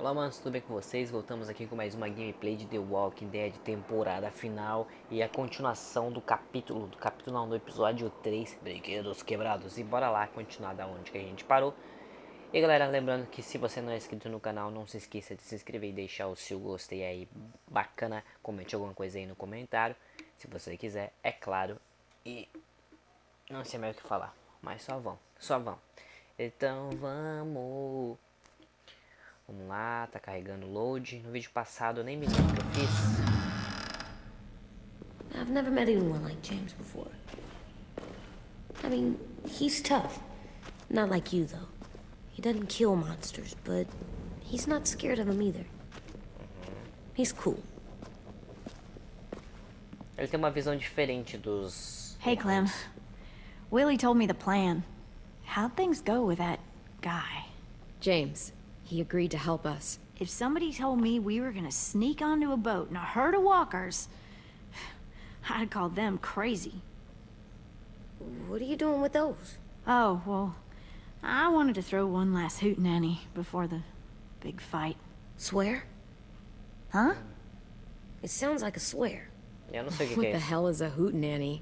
Olá, manos, tudo bem com vocês? Voltamos aqui com mais uma gameplay de The Walking Dead, temporada final e a continuação do capítulo não, do episódio 3, Brinquedos Quebrados. E bora lá continuar da onde que a gente parou. E galera, lembrando que se você não é inscrito no canal, não se esqueça de se inscrever e deixar o seu gostei aí bacana, comente alguma coisa aí no comentário, se você quiser, é claro. E não sei mais o que falar, mas só vão. Então vamos. Vamos lá, tá carregando o load. No vídeo passado eu nem me lembro o que eu fiz. I've never met anyone like James before. I mean, he's tough. Not like you, though. He doesn't kill monsters, but he's not scared of them either. He's cool. Ele tem uma visão diferente dos... Hey, Clem. Willie told me the plan. How'd things go with that guy? James, he agreed to help us. If somebody told me we were gonna sneak onto a boat in a herd of walkers, I'd call them crazy. What are you doing with those? Oh, well, I wanted to throw one last hootenanny before the big fight. Swear? Huh? It sounds like a swear. Eu não sei o que What é the isso. hell is a hootenanny?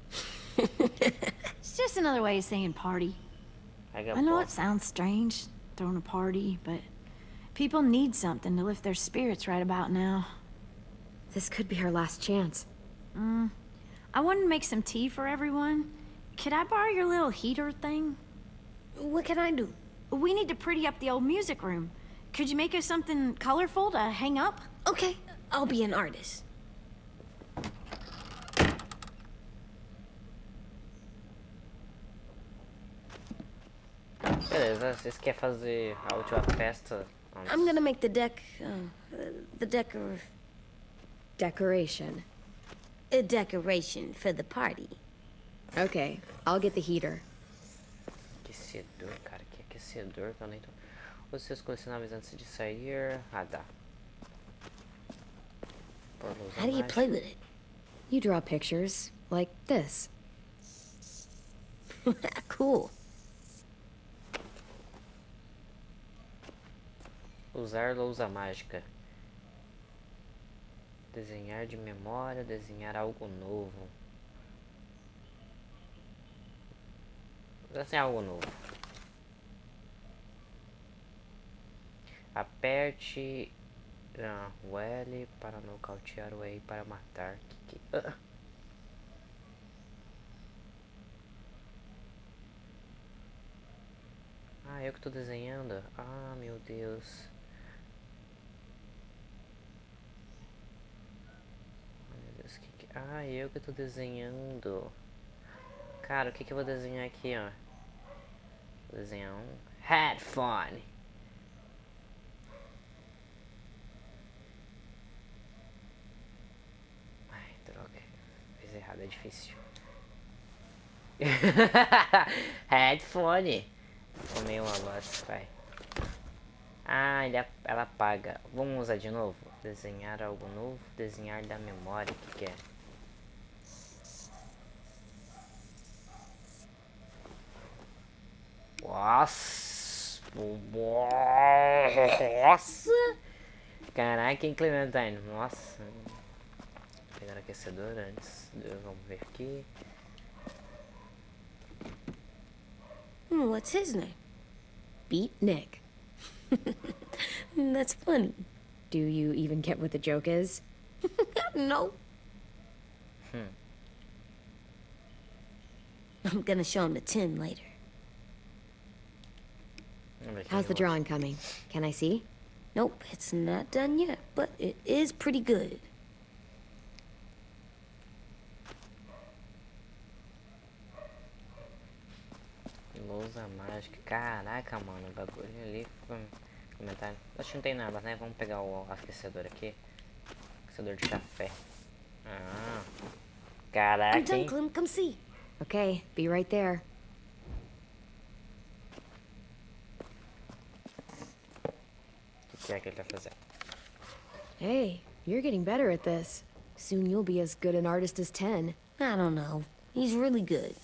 It's just another way of saying party. I know it sounds strange, throwing a party, but people need something to lift their spirits right about now. This could be our last chance. I wanted to make some tea for everyone. Could I borrow your little heater thing? What can I do? We need to pretty up the old music room. Could you make us something colorful to hang up? Okay, I'll be an artist. Beleza, vocês querem fazer a última festa? I'm gonna make the Decoration. a decoration for the party. Okay, I'll get the heater. Aquecedor, cara, que aquecedor que eu nem tô... Use seus colecionáveis antes de sair. Ah, tá. How do you play with it? You draw pictures, like this. Cool. Usar lousa mágica. Desenhar de memória, desenhar algo novo. Desenhar algo novo. Aperte o L para nocautear, o E para matar. Ah, eu que tô desenhando. Ah, meu Deus. Ah, eu que tô desenhando. Cara, o que eu vou desenhar aqui, ó? Vou desenhar um headphone. Ai, droga. Fiz errado, é difícil. Headphone. Tomei uma voz, vai. Ah, ela apaga. Vamos usar de novo? Desenhar algo novo. Desenhar da memória. O que é? Nossa! Nossa! Caraca, hein, Clementine? Nossa! Vou pegar o aquecedor antes. Vamos ver aqui. What's his name? Beat Nick. That's funny. Do you even get what the joke is? No. I'm gonna show him to Tim later. How's the drawing coming? Can I see? Nope, it's not done yet, but it is pretty good. Lousa mágica. Caraca, mano, o bagulho ali. Comentário. Acho que não tem nada, né? Vamos pegar o aquecedor aqui. Aquecedor de café. Ah. I'm Caraca, done, hein? Clem. Come see. Okay, be right there. O que é que ele vai fazer? Hey, you're getting better at this. Soon you'll be as good an artist as 10. I don't know. He's really good.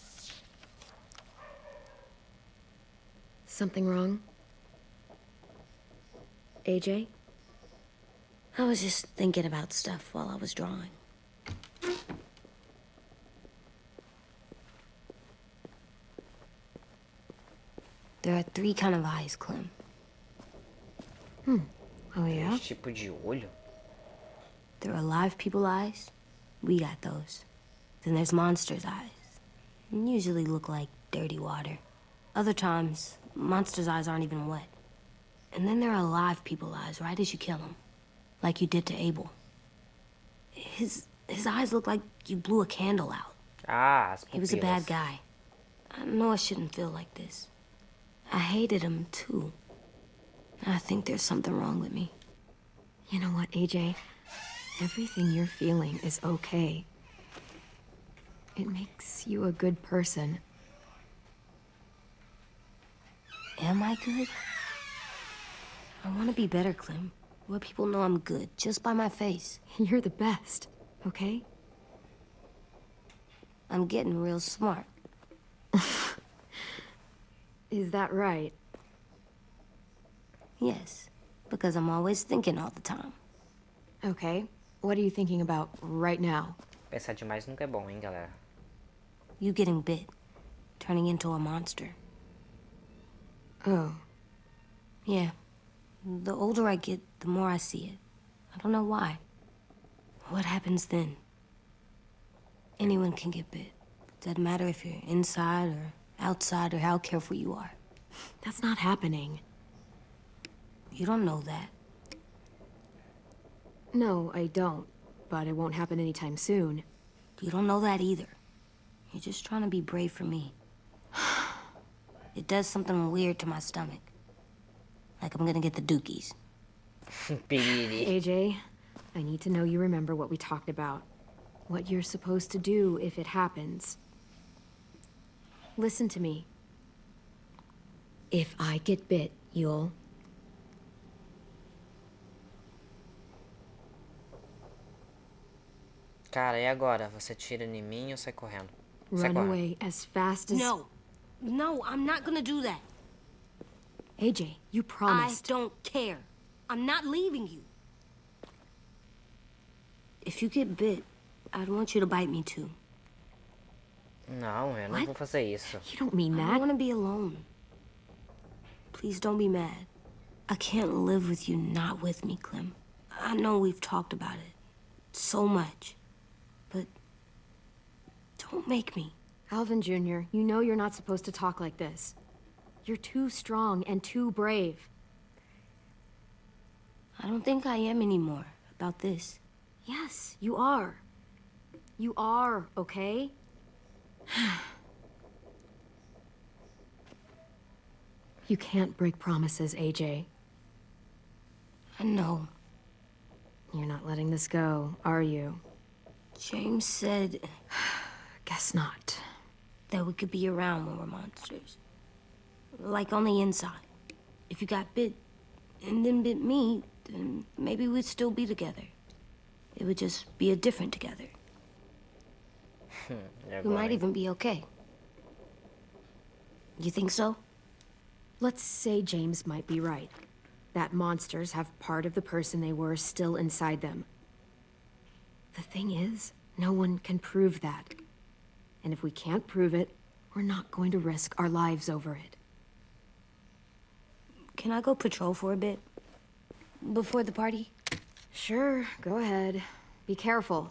Something wrong? AJ? I was just thinking about stuff while I was drawing. There are 3 kind of eyes, Clem. Oh, yeah? Esse tipo de olho? There are live people eyes. We got those. Then there's monsters' eyes. Usually look like dirty water. Other times, monsters' eyes aren't even wet. And then there are live people eyes right as you kill them. Like you did to Abel. His eyes look like you blew a candle out. Ah, as He was a bad pupilas. guy. I know I shouldn't feel like this. I hated him, too. I think there's something wrong with me. You know what, AJ? Everything you're feeling is okay. It makes you a good person. Am I good? I want to be better, Clem. Let people know I'm good, just by my face. You're the best, okay? I'm getting real smart. Is that right? Yes, because I'm always thinking all the time. Okay. What are you thinking about right now? Pensar demais nunca é bom, hein, galera? You getting bit, turning into a monster. Oh. Yeah. The older I get, the more I see it. I don't know why. What happens then? Anyone can get bit. Doesn't matter if you're inside or outside or how careful you are. That's not happening. You don't know that. No, I don't. But it won't happen anytime soon. You don't know that either. You're just trying to be brave for me. It does something weird to my stomach. Like I'm gonna get the dookies. Piriri. AJ, I need to know you remember what we talked about. What you're supposed to do if it happens. Listen to me. If I get bit, you'll... Cara, e agora? Você tira em mim ou sai correndo? Sai Run correndo. away as fast as... No, I'm not gonna do that. AJ, you I promised. don't care. I'm not leaving you. If you get bit, I'd want you to bite me too. Não, eu não What? vou fazer isso. You don't mean I that. don't want to be alone. Please don't be mad. I can't live with you not with me, Clem. I know we've talked about it so much, but don't make me. Alvin Jr., you know you're not supposed to talk like this. You're too strong and too brave. I don't think I am anymore about this. Yes, you are. You are, okay? You can't break promises, AJ. I know. You're not letting this go, are you? James said Guess not. that we could be around when we're monsters. Like on the inside. If you got bit and then bit me, then maybe we'd still be together. It would just be a different together. E We agora, might hein? even be okay. You think so? Let's say James might be right. That monsters have part of the person they were still inside them. The thing is, no one can prove that. And if we can't prove it, we're not going to risk our lives over it. Can I go patrol for a bit? Before the party? Sure, go ahead. Be careful.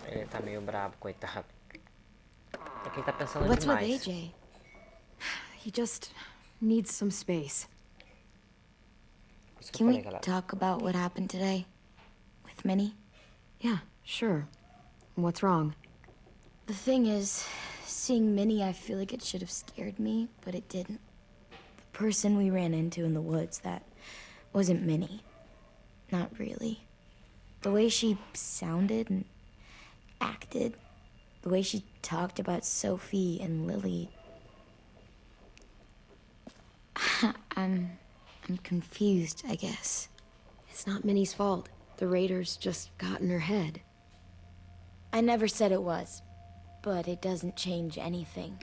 Ele tá meio brabo, coitado. É que ele tá pensando What's with demais. AJ? He just needs some space. Isso que eu Can falei, we galera. talk about what happened today? With Minnie? Yeah, sure. What's wrong? The thing is, seeing Minnie, I feel like it should have scared me, but it didn't. The person we ran into in the woods, that wasn't Minnie. Not really. The way she sounded and acted, the way she talked about Sophie and Lily. I'm confused, I guess. It's not Minnie's fault. The raiders just got in her head. I never said it was, but it doesn't change anything.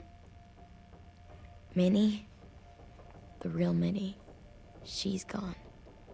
Minnie, the real Minnie, she's gone.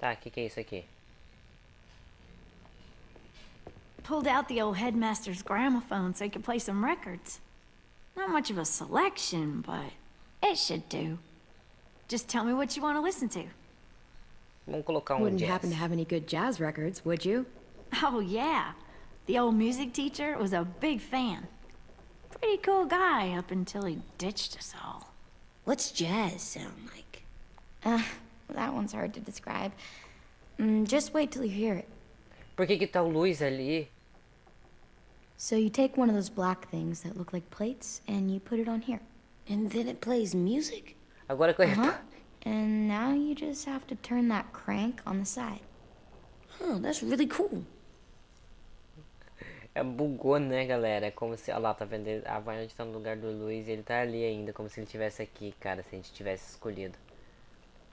Tá, que é isso aqui? Pulled out the old headmaster's gramophone so he could play some records. Not much of a selection, but it should do. Just tell me what you want to listen to. Vamos colocar Wouldn't jazz. happen to have any good jazz records, would you? Oh, yeah. The old music teacher was a big fan. Pretty cool guy up until he ditched us all. What's jazz sound like? That one's hard to describe. Just wait till you hear it. Por que tá o Luiz ali? So you take one of those black things that look like plates and you put it on here. And then it plays music? Agora que eu And now you just have to turn that crank on the side. Huh, that's really cool. Bugou, né, galera? É como se... Olha lá, tá vendo? A Violet tá no lugar do Luiz e ele tá ali ainda. Como se ele estivesse aqui, cara. Se a gente tivesse escolhido.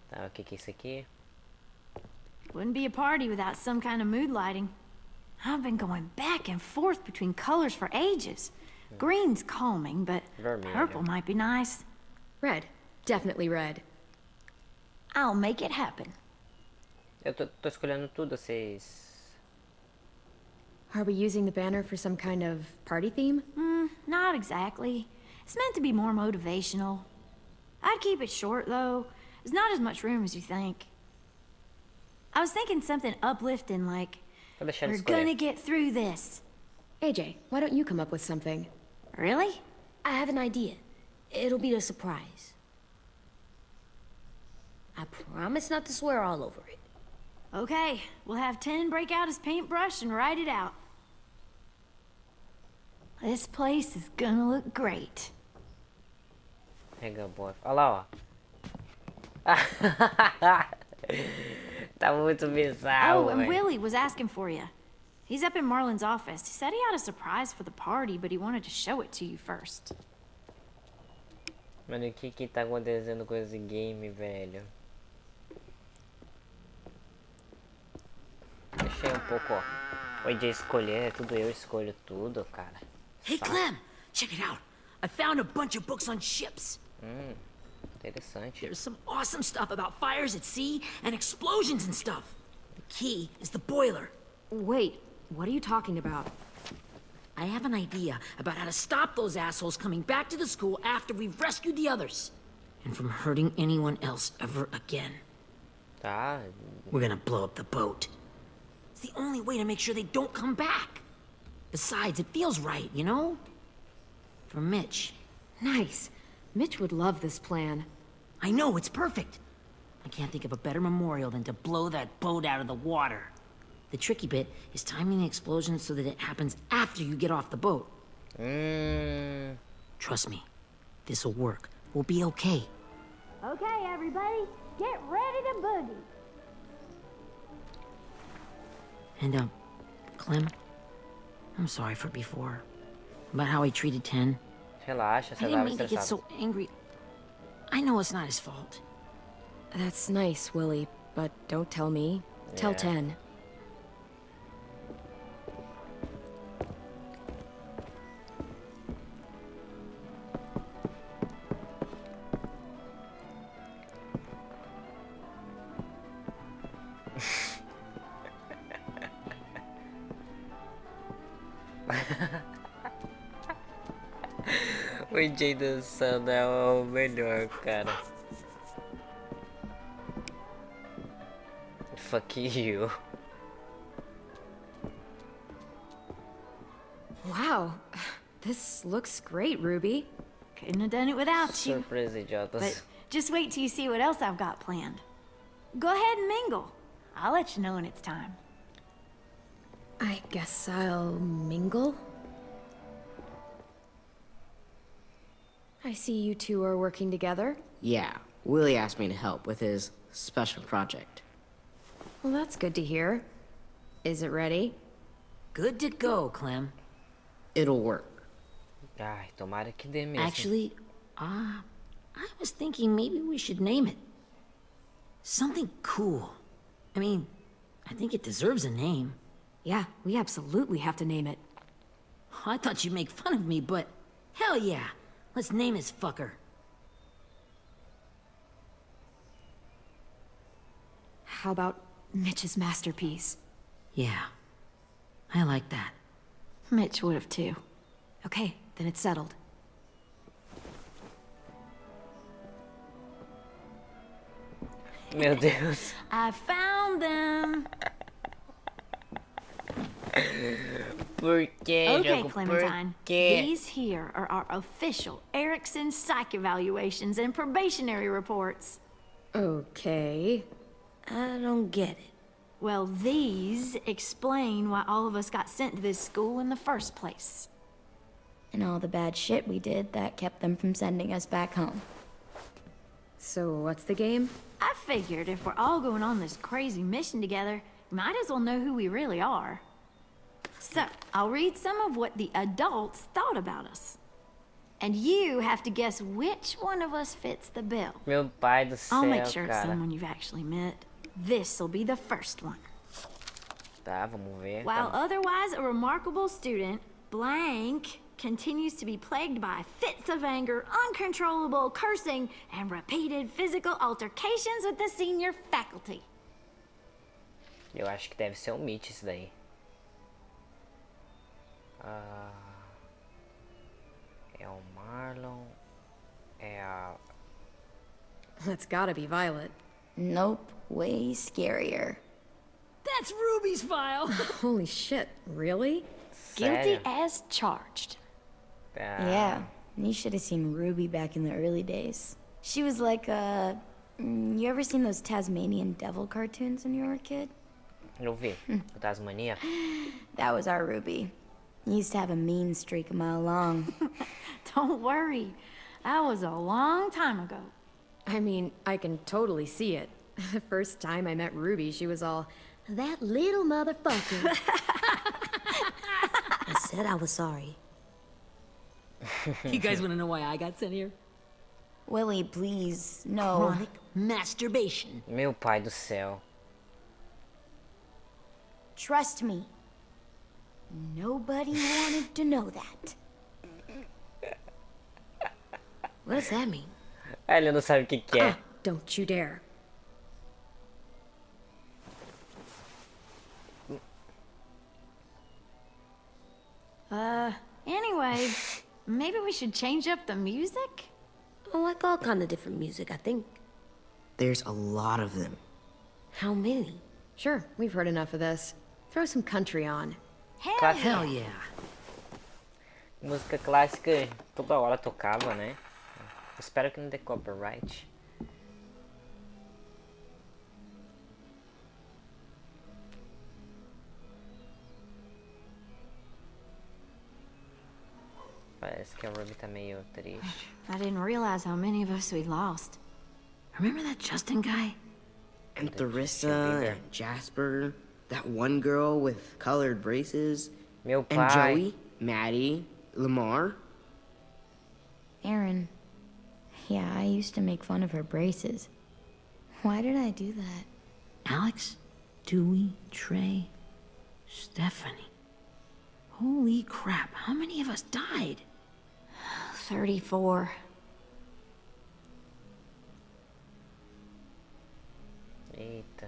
Tá, o que é isso aqui? Wouldn't be a party without some kind of mood lighting. I've been going back and forth between colors for ages. Green's calming, but Vermelho. purple might be nice. Red. Definitely red. I'll make it happen. Eu tô escolhendo tudo, vocês... Are we using the banner for some kind of party theme? Not exactly. It's meant to be more motivational. I'd keep it short, though. There's not as much room as you think. I was thinking something uplifting like, Vou deixar ele we're escolher. gonna get through this. AJ, why don't you come up with something? Really? I have an idea. It'll be a surprise. I promise not to swear all over it. Okay, we'll have 10 break out his paintbrush and write it out. This place is gonna look great. Mega boy. Olha lá, ó. Tá muito bizarro, Oh, and velho. Willie was asking for you. He's up in Marlon's office. He said he had a surprise for the party, but he wanted to show it to you first. Mano, o que tá acontecendo com esse game, velho? Deixei um pouco, ó. O AJ escolher, tudo eu escolho tudo, cara. Hey, Clem, check it out. I found a bunch of books on ships. Interessante. There's some awesome stuff about fires at sea and explosions and stuff. The key is the boiler. Wait, what are you talking about? I have an idea about how to stop those assholes coming back to the school after we've rescued the others. And from hurting anyone else ever again. Tá. We're gonna blow up the boat. It's the only way to make sure they don't come back. Besides, it feels right, you know? For Mitch. Nice. Mitch would love this plan. I know, it's perfect. I can't think of a better memorial than to blow that boat out of the water. The tricky bit is timing the explosion so that it happens after you get off the boat. Trust me, this'll work. We'll be okay. Okay, everybody, get ready to boogie. And, Clem, I'm sorry for before. About how he treated Ten. Relaxa, I você didn't tava mean to get estressado. so angry. I know it's not his fault. That's nice, Willie, but don't tell me. Tell Yeah. 10. O AJ dançando é o melhor, cara. Fuck you. Wow, this looks great, Ruby. Couldn't have done it without you. Surpresa, idiotas. But just wait till you see what else I've got planned. Go ahead and mingle. I'll let you know when it's time. I guess I'll mingle? I see you two are working together. Yeah, Willie asked me to help with his special project. Well, that's good to hear. Is it ready? Good to go, Clem. It'll work. Ai, tomara que dê mesmo. Actually, I was thinking maybe we should name it. Something cool. I mean, I think it deserves a name. Yeah, we absolutely have to name it. I thought you'd make fun of me, but hell yeah. Let's name this fucker. How about Mitch's masterpiece. Yeah. I like that. Mitch would have too. Okay, then it's settled. Meu Deus. I found them. Por quê, Okay, jogo? Clementine. Por quê? These here are our official Erickson psych evaluations and probationary reports. Okay. I don't get it. Well, these explain why all of us got sent to this school in the first place. And all the bad shit we did that kept them from sending us back home. So what's the game? I figured if we're all going on this crazy mission together, we might as well know who we really are. So, I'll read some of what the adults thought about us. And you have to guess which one of us fits the bill. Meu pai do céu, I'll make sure it's cara. someone you've actually met. This'll be the first one. Tá, vamos ver. While Tá. otherwise a remarkable student, blank continues to be plagued by fits of anger, uncontrollable cursing, and repeated physical altercations with the senior faculty. Eu acho que deve ser o Mitch isso daí. É o Marlon. É a... That's gotta be Violet. Nope, way scarier. That's Ruby's file! Holy shit, really? Guilty Sério? as charged. Tá. Yeah, you should have seen Ruby back in the early days. She was like you ever seen those Tasmanian devil cartoons when you were a kid? Eu vi. O Tasmania. That was our Ruby. Used to have a mean streak a mile long. Don't worry. That was a long time ago. I mean, I can totally see it. The first time I met Ruby, she was all, that little motherfucker. I said I was sorry. You guys want to know why I got sent here? Willie, please, no. Chronic masturbation. Meu pai do céu. Trust me. Nobody wanted to know that. What does that mean? Ah, ele não sabe o que que é. Don't you dare. Anyway, maybe we should change up the music? I like all kind of different music, I think. There's a lot of them. How many? Sure, we've heard enough of this. Throw some country on. Hell Classic. yeah. Hell yeah. Música clássica toda hora tocava, né? Espero que não dê copyright. Parece que a Ruby tá meio triste. I didn't realize how many of us we'd lost. Remember that Justin guy? And Should be Theresa there. and Jasper. That one girl with colored braces. Meu And pai. Joey, Maddie, Lamar. Aaron. Yeah, I used to make fun of her braces. Why did I do that? Alex, Dewey, Trey, Stephanie. Holy crap, how many of us died? 34. Eita.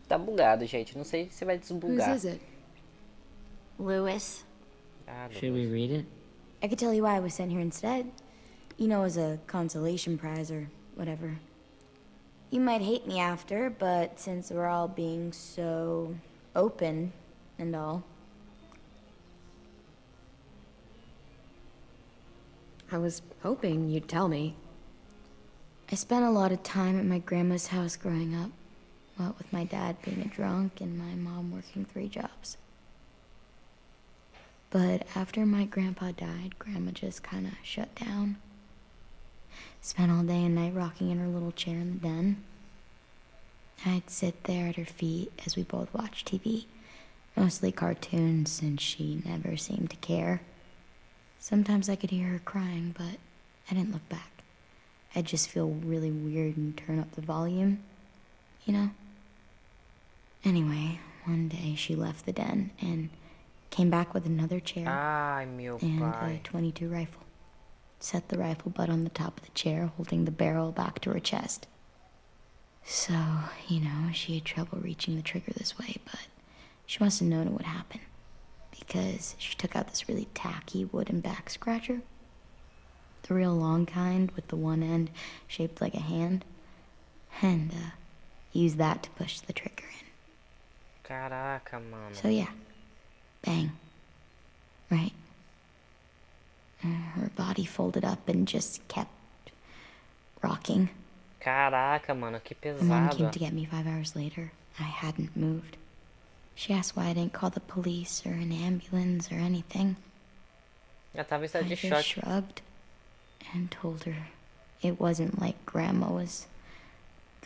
Tá bugado, gente. Não sei se vai Whose desbugar. is it? Lewis. Ah, Should we read it? I could tell you why I was sent here instead. You know, as a consolation prize or whatever. You might hate me after, but since we're all being so open and all. I was hoping you'd tell me. I spent a lot of time at my grandma's house growing up. What with my dad being a drunk and my mom working 3 jobs. But after my grandpa died, Grandma just kind of shut down. Spent all day and night rocking in her little chair in the den. I'd sit there at her feet as we both watched TV. Mostly cartoons, since she never seemed to care. Sometimes I could hear her crying, but I didn't look back. I'd just feel really weird and turn up the volume, you know? Anyway, one day she left the den and came back with another chair Ai, meu and pai. a .22 rifle. set the rifle butt on the top of the chair, holding the barrel back to her chest. So, she had trouble reaching the trigger this way, but she must have known it would happen, because she took out this really tacky wooden back scratcher. The real long kind with the one end shaped like a hand, and used that to push the trigger in. Caraca, mano. So yeah, bang, right? Her body folded up and just kept rocking. Caraca, mano, que My mom came pesado. to get me 5 hours later. I hadn't moved. She asked why I didn't call the police or an ambulance or anything. Já tava em estado I de just choque. shrugged and told her it wasn't like Grandma was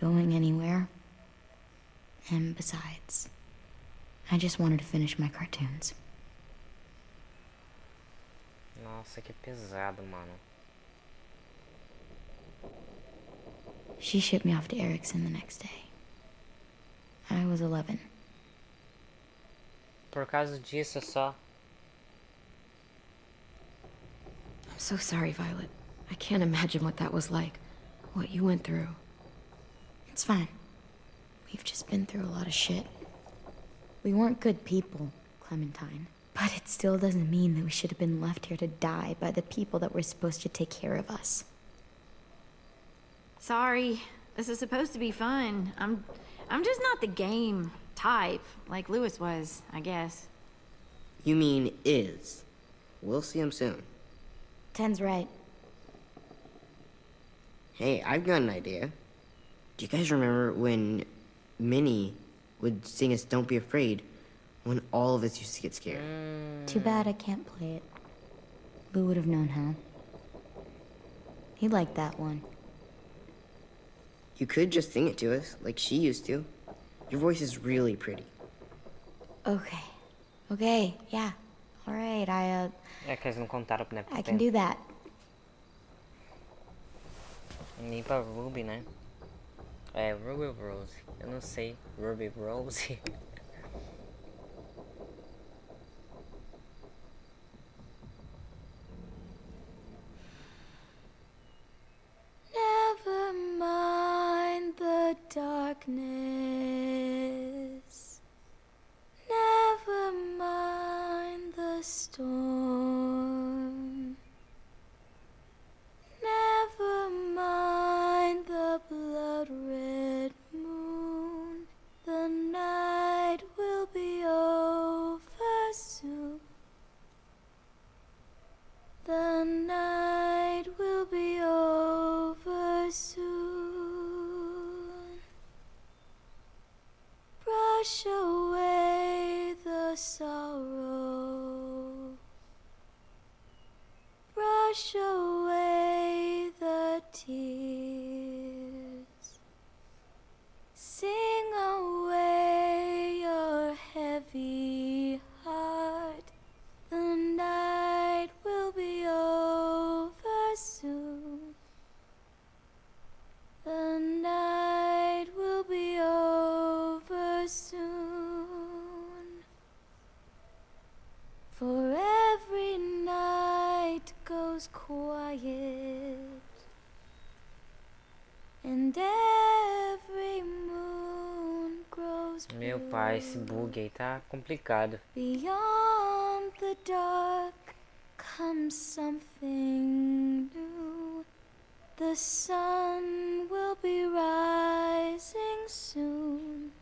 going anywhere. And besides, I just wanted to finish my cartoons. Nossa, que pesado, mano. She shipped me off to Erickson the next day. I was 11. Por causa disso só. I'm so sorry, Violet. I can't imagine what that was like. What you went through. It's fine. We've just been through a lot of shit. We weren't good people, Clementine. But it still doesn't mean that we should have been left here to die by the people that were supposed to take care of us. Sorry. This is supposed to be fun. I'm just not the game type, like Lewis was, I guess. You mean is. We'll see him soon. Ten's right. Hey, I've got an idea. Do you guys remember when Minnie would sing us Don't Be Afraid when all of us used to get scared? Too bad I can't play it. Lou would have known how. He liked that one. You could just sing it to us, like she used to. Your voice is really pretty. Okay, yeah. Alright, É que eles não contaram, né? I can do that. Nem pra Ruby, né? É, Ruby Rose. Eu não sei. Ruby Rose. Never mind the darkness. Never mind the storm. Never mind the blood-red moon. The night will be over soon. The night will be over soon. Brush away the sorrow. Brush away the tears. Sing away your heavy heart. The night will be over soon. The night will be over soon. For every night goes quiet, and every moon grows Meu pai, esse bug aí tá complicado. beyond the dark comes something new. The sun will be rising soon.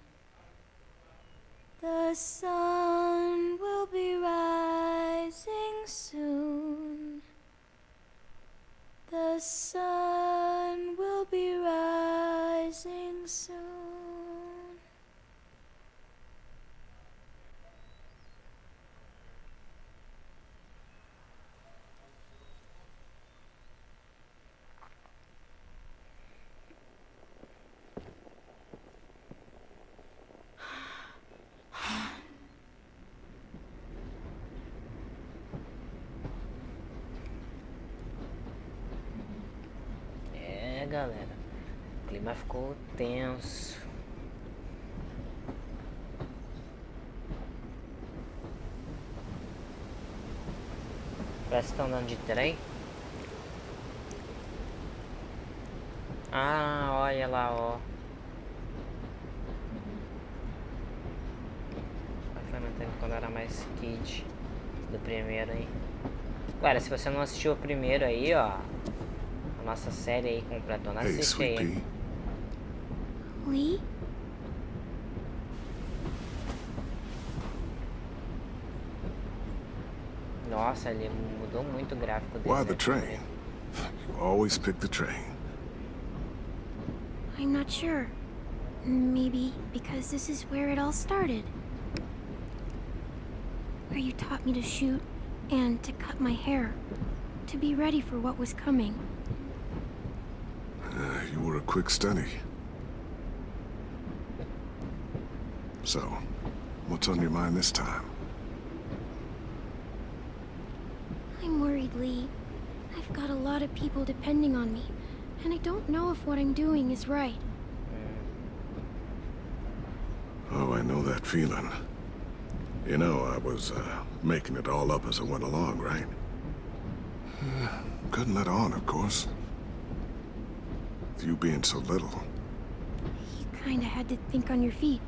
The sun will be rising soon. The sun will be rising soon. É, galera. O clima ficou tenso. Parece que estão andando de trem. Ah, olha lá, ó. Foi mantendo quando era mais kid do primeiro aí. Galera, se você não assistiu o primeiro aí, ó, a nossa série aí completona, Hey, assiste Sweet aí. Pea. Lee? Nossa, ele mudou muito o gráfico dele. Why the né? train? You always pick the train. I'm not sure. Maybe because this is where it all started. Where you taught me to shoot and to cut my hair. To be ready for what was coming. You were a quick study. So, what's on your mind this time? I'm worried, Lee. I've got a lot of people depending on me, and I don't know if what I'm doing is right. Oh, I know that feeling. You know, I was making it all up as I went along, right? Couldn't let on, of course. With you being so little. You kinda had to think on your feet.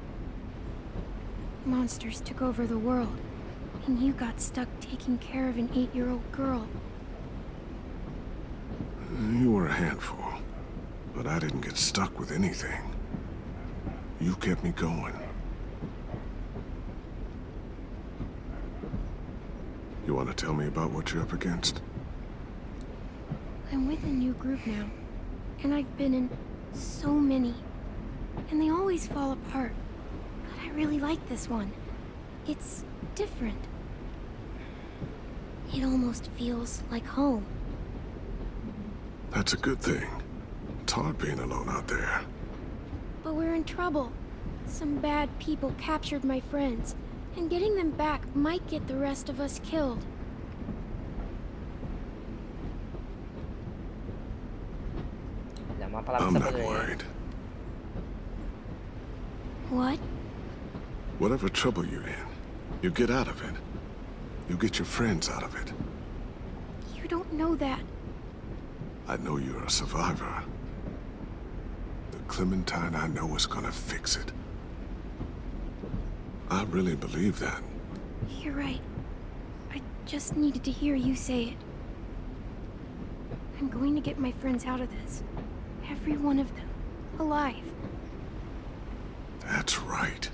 Monsters took over the world, and you got stuck taking care of an 8-year-old girl. You were a handful, but I didn't get stuck with anything. You kept me going. You want to tell me about what you're up against? I'm with a new group now, and I've been in so many, and they always fall apart. But I really like this one. It's different. It almost feels like home. That's a good thing. It's hard being alone out there. But we're in trouble. Some bad people captured my friends, and getting them back might get the rest of us killed. Dá uma palavra I'm de not sabedoria. worried. What? Whatever trouble you're in, you get out of it. You get your friends out of it. You don't know that. I know you're a survivor. The Clementine I know is gonna fix it. I really believe that. You're right. I just needed to hear you say it. I'm going to get my friends out of this. Every one of them. Alive. That's right.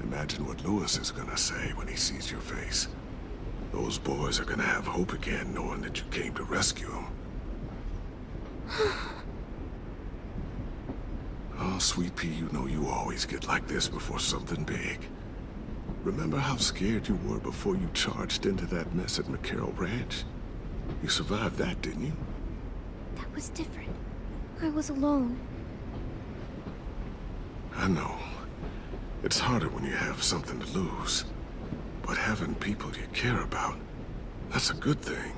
Imagine what Lewis is gonna say when he sees your face. Those boys are gonna have hope again knowing that you came to rescue them. Oh, Sweet Pea, you know you always get like this before something big. Remember how scared you were before you charged into that mess at McCarroll Ranch? You survived that, didn't you? That was different. I was alone. I know. It's harder when you have something to lose. But having people you care about, that's a good thing.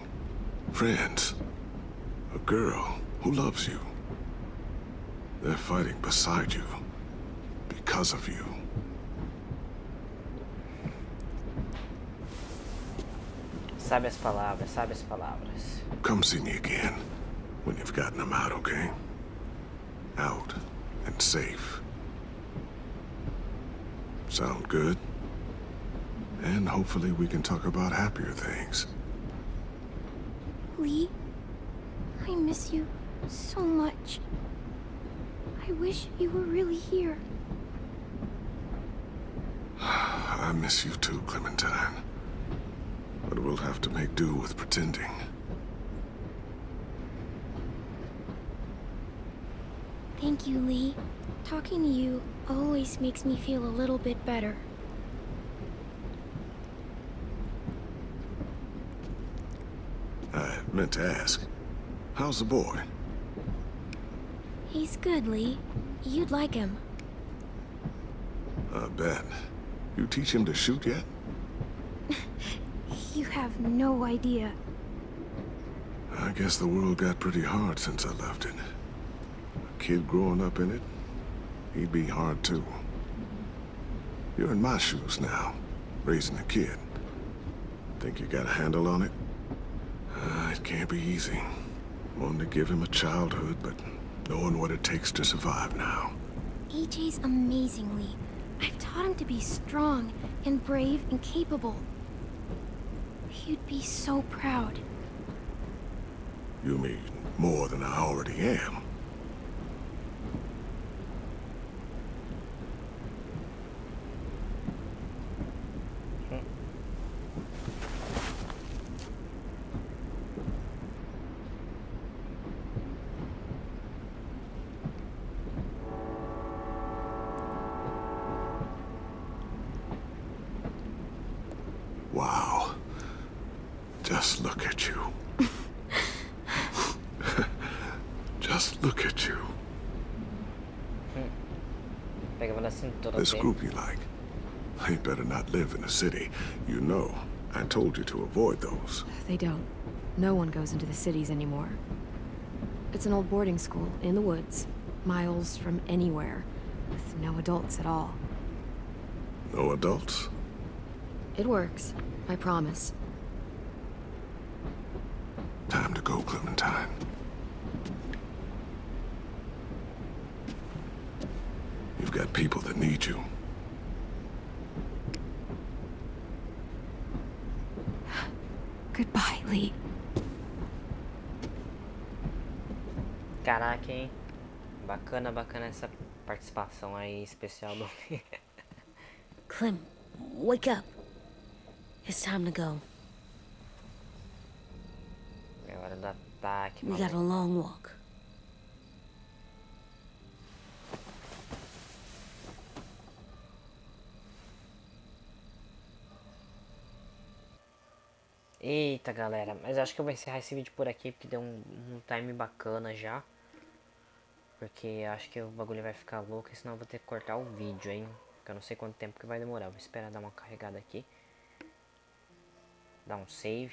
Friends. A girl who loves you. They're fighting beside you. Because of you. Sabe as palavras, sabe as palavras. Come see me again when you've gotten them out, okay? Out and safe. Sound good? And hopefully we can talk about happier things. Lee, I miss you so much. I wish you were really here. I miss you too, Clementine. But we'll have to make do with pretending. Thank you, Lee. Talking to you always makes me feel a little bit better. I meant to ask, how's the boy? He's good, Lee. You'd like him. I bet. You teach him to shoot yet? You have no idea. I guess the world got pretty hard since I left it. A kid growing up in it, he'd be hard too. You're in my shoes now, raising a kid. Think you got a handle on it? It can't be easy. Wanted to give him a childhood, but knowing what it takes to survive now. AJ's amazingly. I've taught him to be strong and brave and capable. He'd be so proud. You mean more than I already am? Wow. Just look at you. Just look at you. Pegava na cintura This dele. group you like, they better not live in the city. You know, I told you to avoid those. They don't. No one goes into the cities anymore. It's an old boarding school in the woods, miles from anywhere, with no adults at all. No adults? It works, I promise. Time to go, Clementine. You've got people that need you. Goodbye, Lee. Caraca, hein? Bacana, bacana essa participação aí especial do... Clem, wake up. It's time to go. É hora do ataque, We got a maluco. long walk. Eita, galera, mas acho que eu vou encerrar esse vídeo por aqui, porque deu um time bacana já. Porque acho que o bagulho vai ficar louco, senão eu vou ter que cortar o vídeo, hein. Porque eu não sei quanto tempo que vai demorar. Vou esperar dar uma carregada aqui. Dar um save.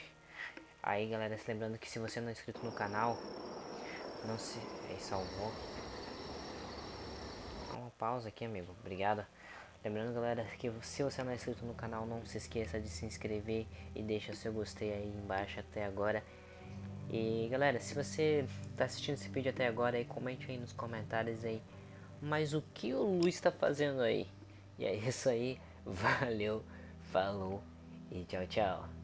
Aí, galera, se lembrando que se você não é inscrito no canal, não se... Aí, salvou. Dá uma pausa aqui, amigo. Obrigado. Lembrando, galera, que se você não é inscrito no canal, não se esqueça de se inscrever e deixa seu gostei aí embaixo até agora. E, galera, se você tá assistindo esse vídeo até agora, aí comente aí nos comentários aí, mas o que o Luiz tá fazendo aí? E é isso aí. Valeu, falou e tchau, tchau.